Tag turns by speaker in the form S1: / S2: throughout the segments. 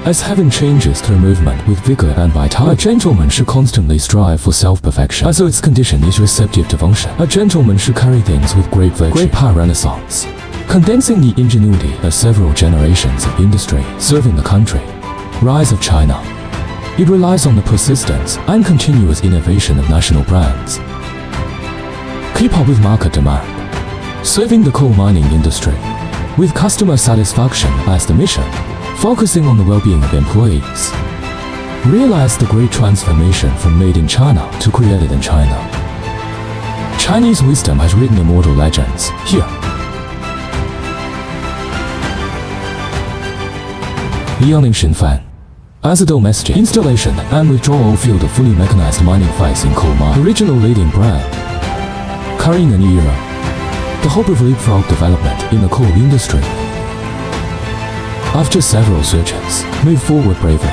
S1: As heaven changes through movement with vigor and vitality, a gentleman should constantly strive for self-perfection. As its condition is receptive to function, a gentleman should carry things with great virtue. Great power renaissance, condensing the ingenuity of several generations of industry serving the country. Rise of China. It relies on the persistence and continuous innovation of national brands. Keep up with market demand, serving the coal mining industry with customer satisfaction as the mission, focusing on the well-being of employees. Realize the great transformation from made in China to created in China. Chinese wisdom has written immortal legends here. Liaoning Shinfan. As a domestic installation and withdrawal field of fully mechanized mining phase in coal mine, original leading brand, carrying a new era, the hope of leapfrog development in the coal industry. After several surgeons, move forward bravely.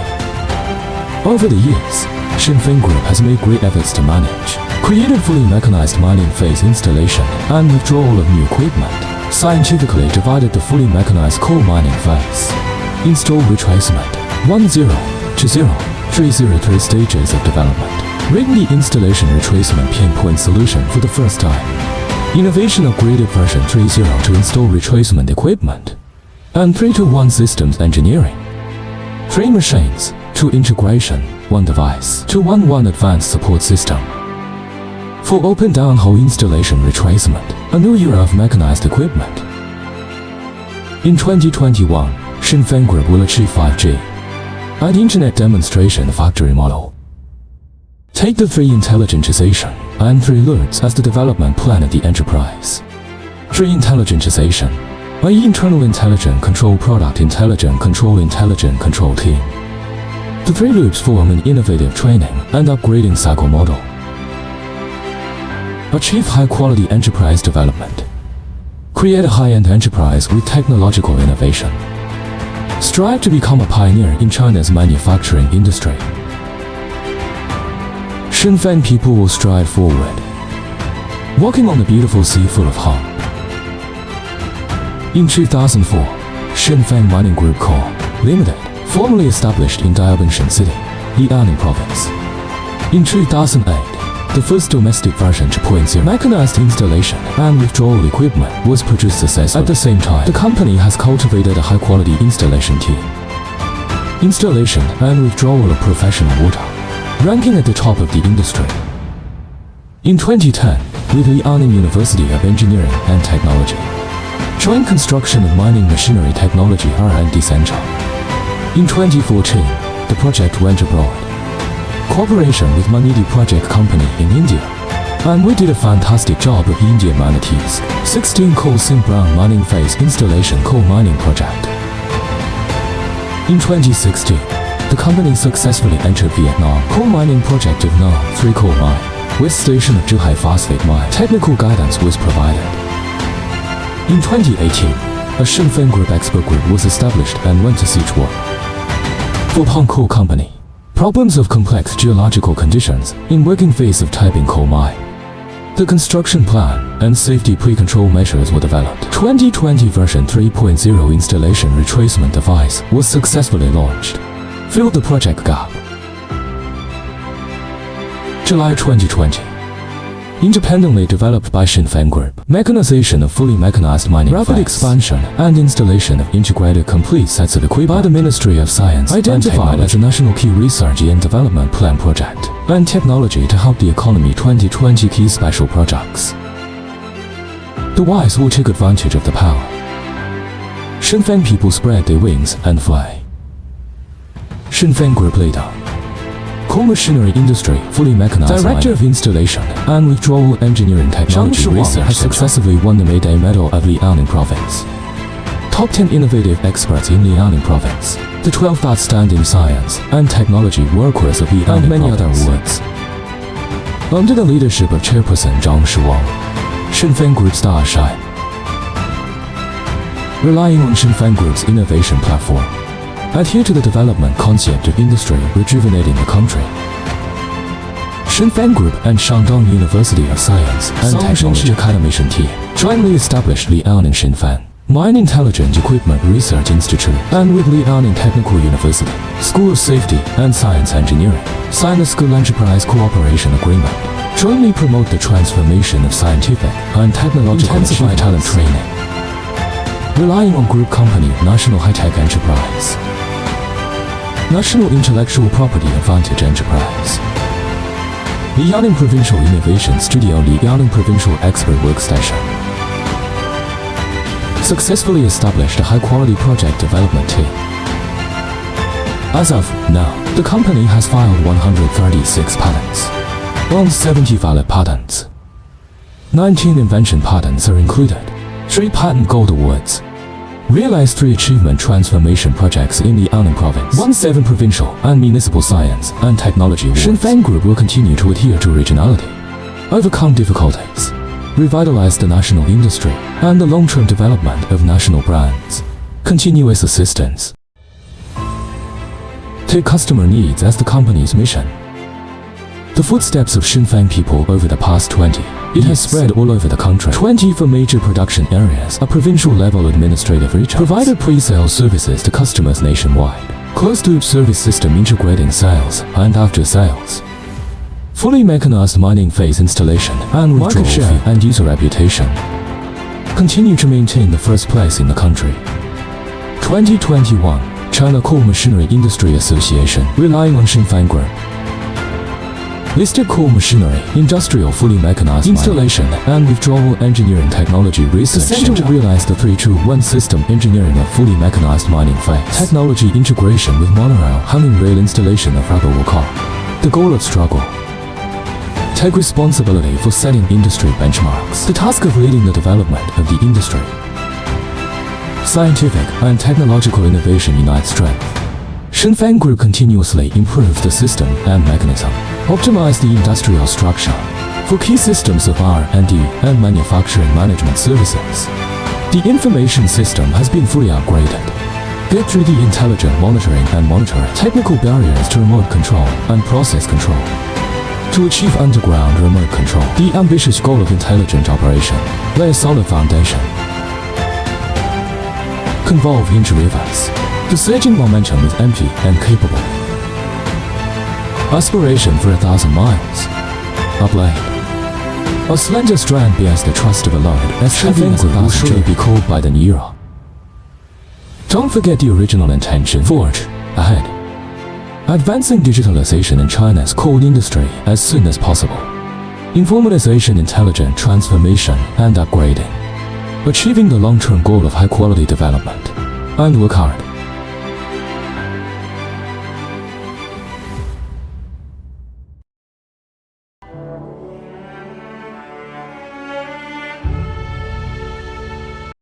S1: Over the years, Shinfan Group has made great efforts to manage, created fully mechanized mining phase installation and withdrawal of new equipment, scientifically divided the fully mechanized coal mining phase, installed retracement, 1 0 to 0, 303 stages of development, written the installation retracement pinpoint solution for the first time, innovation upgraded version 3.0 to install retracement equipment, and 3-to-1 systems engineering. 3 machines, 2 integration, 1 device, 2-1-1 advanced support system. For open downhole installation retracement, a new era of mechanized equipment. In 2021, Shinfan Group will achieve 5G and Internet demonstration factory model. Take the 3 intelligentization and 3 alerts as the development plan of the enterprise. 3 intelligentization, an internal intelligent control product intelligent control team. The 3 loops form an innovative training and upgrading cycle model. Achieve high-quality enterprise development. Create a high-end enterprise with technological innovation. Strive to become a pioneer in China's manufacturing industry. Shinfan people will stride forward, walking on the beautiful sea full of hope. In 2004, Shinfan Mining Group Co., Limited, formally established in Diaobingshan City, Liaoning Province. In 2008, the first domestic version 2.0 mechanized installation and withdrawal equipment was produced successfully. At the same time, the company has cultivated a high-quality installation team. Installation and withdrawal of professional water, ranking at the top of the industry. In 2010, with Liaoning University of Engineering and Technology, joint construction of mining machinery technology R&D Center. In 2014, the project went abroad. Cooperation with Manidi Project Company in India. And we did a fantastic job of Indian manatees. 16 coal seam brown mining phase installation coal mining project. In 2016, the company successfully entered Vietnam coal mining project of Nam 3 coal mine, with station of Zhuhai phosphate mine. Technical guidance was provided. In 2018, a Shinfan Group expert group was established and went to Sichuan. For Peng Coal Company, problems of complex geological conditions in working phase of Taiping coal mine. The construction plan and safety pre-control measures were developed. 2020 version 3.0 installation retracement device was successfully launched. Filled the project gap. July 2020. Independently developed by Shinfan Group. Mechanization of fully mechanized mining rapid phase. Expansion and installation of integrated complete sets of equipment by the Ministry of Science identified as a national key research and development plan project and technology to help the economy 2020 key special projects. The wise will take advantage of the power. Shinfan people spread their wings and fly. Shinfan Group leader. Coal machinery industry, fully mechanized Director of Installation and Withdrawal Engineering Technology Research has successfully won the Mayday Medal of Liaoning Province. Top 10 innovative experts in Liaoning Province, the 12th Outstanding Science and Technology Workers of Liaoning and many other awards. Under the leadership of Chairperson Zhang Shiwang, Shinfan Group star shine. Relying on Shinfan Group's innovation platform, adhere to the development concept of industry rejuvenating the country. Shinfan Group and Shandong University of Science and Technology Academy Shinti jointly established Liaoning Shinfan Mine Intelligent Equipment Research Institute, and with Liaoning Technical University, School of Safety and Science Engineering, sign a school enterprise cooperation agreement, jointly promote the transformation of scientific and technological intensify talent training. Relying on group company National High-Tech Enterprise, National Intellectual Property Advantage Enterprise, Liaoning Provincial Innovation Studio, Liaoning Provincial Expert Workstation. Successfully established a high-quality project development team. As of now, the company has filed 136 patents, owns 70 valid patents. 19 invention patents are included, 3 patent gold awards. Realized 3 achievement transformation projects in the Liaoning province, won 7 provincial and municipal science and technology awards. Shenfeng Group will continue to adhere to regionality, overcome difficulties, revitalize the national industry, and the long-term development of national brands. Continuous assistance. Take customer needs as the company's mission. The footsteps of Shenfeng people over the past 20 years has spread all over the country. 24 major production areas, a provincial-level administrative region, provided pre-sales services to customers nationwide. Closed-loop service system integrating sales and after-sales. Fully mechanized mining phase installation and market share and user reputation. Continue to maintain the first place in the country. 2021 China Coal Machinery Industry Association, relying on Shenfeng Group. Listed coal machinery, industrial fully mechanized installation and withdrawal engineering technology research. The center will realize the 3-2-1 system engineering of fully mechanized mining phase. Technology integration with monorail hanging rail installation of rubber will car. The goal of struggle. Take responsibility for setting industry benchmarks. The task of leading the development of the industry. Scientific and technological innovation unite strength. Shenfeng Group continuously improves the system and mechanism, optimize the industrial structure for key systems of R&D and manufacturing management services. The information system has been fully upgraded. Get through the intelligent monitoring and monitoring technical barriers to remote control and process control. To achieve underground remote control, the ambitious goal of intelligent operation, lay a solid foundation. Convolve into rivers. The surging momentum is empty and capable. Aspiration for 1,000 miles. A blade. A slender strand bears the trust of a load, as heavy as 1,000 will surely be called by the new era. Don't forget the original intention. Forge ahead. Advancing digitalization in China's coal industry as soon as possible. Informatization, intelligent transformation and upgrading. Achieving the long-term goal of high-quality development. And work hard.